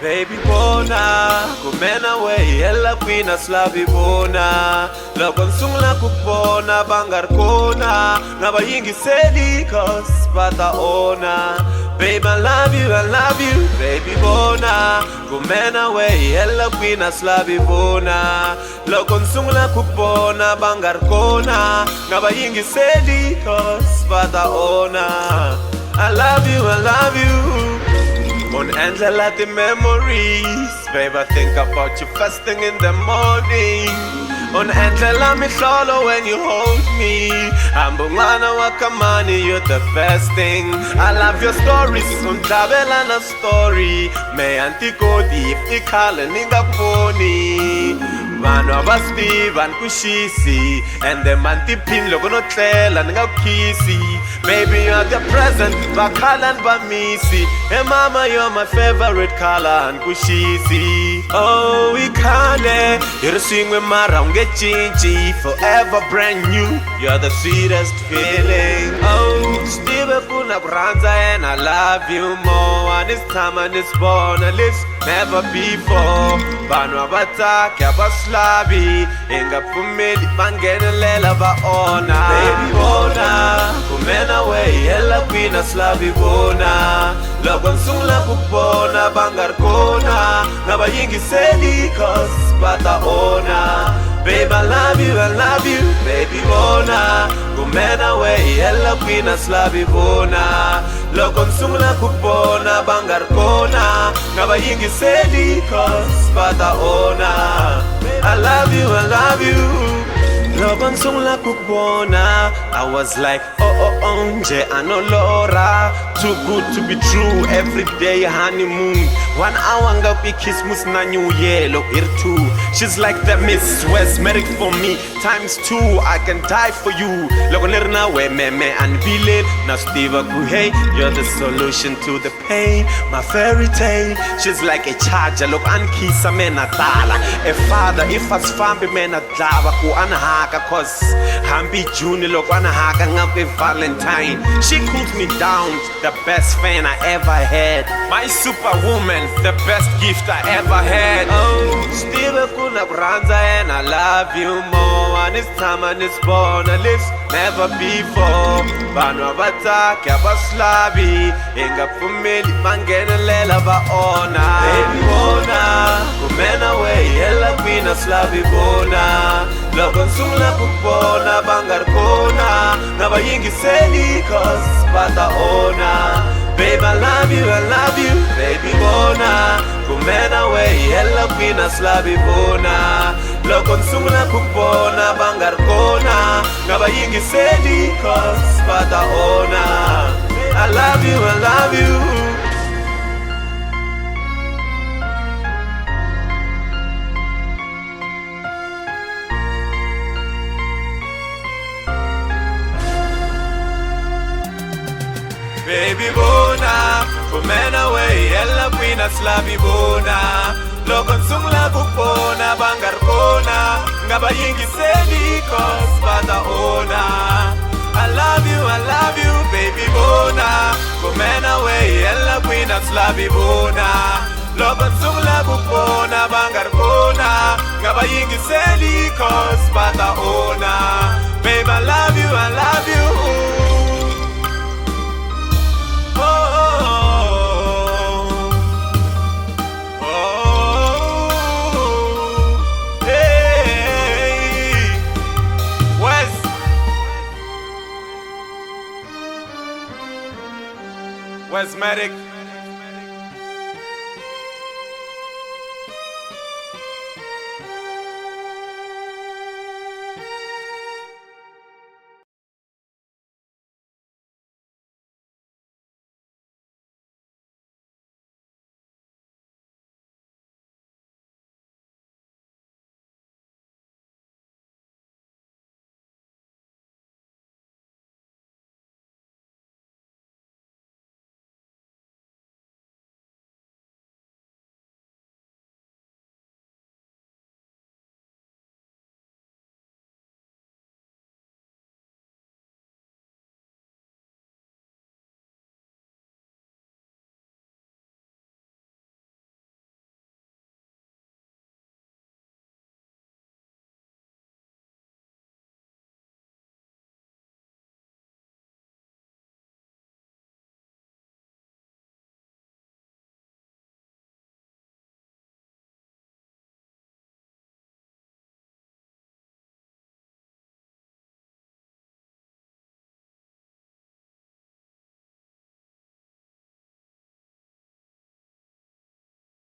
Baby bona, kumena we hela kwina slavi bona. Loko nsungula kubona bangar kona, nabayingiseli cause bataona. Babe, I love you, baby bona. Kumena we hela kwina slavi bona. Loko nsungula kubona bangar kona, nabayingiseli cause bataona. I love you. On Angela, the memories. Babe, I think about you first thing in the morning. On Angela, me solo when you hold me. Ambungana wakamani, you're the best thing. I love your stories, on travel and a story. Me antikodi, if the kala ninga poni. Mano abasti van kushisi, and the mantipin logo no tell and go kissy. Baby, you're the present, bakala and bamisi. Hey mama, you're my favorite color and kushisi. Oh, we kale, you're swing with my round get chinchi, forever brand new. You're the sweetest feeling. Oh, Steve Kuna Branza, and I love you more. And this time and this born, at least never before. Bano abata, kabaslabi, inga pumeli, mangene lela ba ona. Baby bona, kumena we, hela kwina slavi bona. Logon sungla kupona, bangar kona, nabayingiseli cause bataona. Babe, I love you, baby bona. Kumena we, hela kwina slavi bona. Logon sungla kupona, bangar kona, nabayingiseli cause bataona. I love you. Logon sungla kupona. I was like, nje anolora. Too good to be true, every day honeymoon. 1 hour ngapi Christmas na New Year, look here too. She's like the Miss West, married for me, ×2, I can die for you. Logo lerna we meme and bile, na Steve hey, you're the solution to the pain, my fairy tale. She's like a charger, look ankisa mena tala. A father, if as family mena dlava ku anahaka, cause hambi June look anahaka ngapi Valentine. She cools me down, the best fan I ever had. My superwoman, the best gift I ever had. Oh, Steve Kuna Branza, and I love you more. And it's time and it's born, at least never before. Bano abata, kabaslabi, inga pumeli, mangene lela ba ona. Baby bona, kumena we, hela kwina slavi bona. Logon sungla kupona, bangar kona, nabayingiseli cause bataona. Babe, I love you, baby bona. Kumena we, hela kwina slavi bona. Logon sungla kupona, bangar kona, nabayingiseli cause bataona. I love you. Baby bona, kumena we, hela kwina slavi bona. Logon sungla kupona, bangar kona, ngabayingiseli cause bataona. I love you, baby bona. Kumena we, hela kwina slavi bona. Logon sungla kupona, bangar kona, ngabayingiseli cause bataona. Babe, I love you. Westmatic.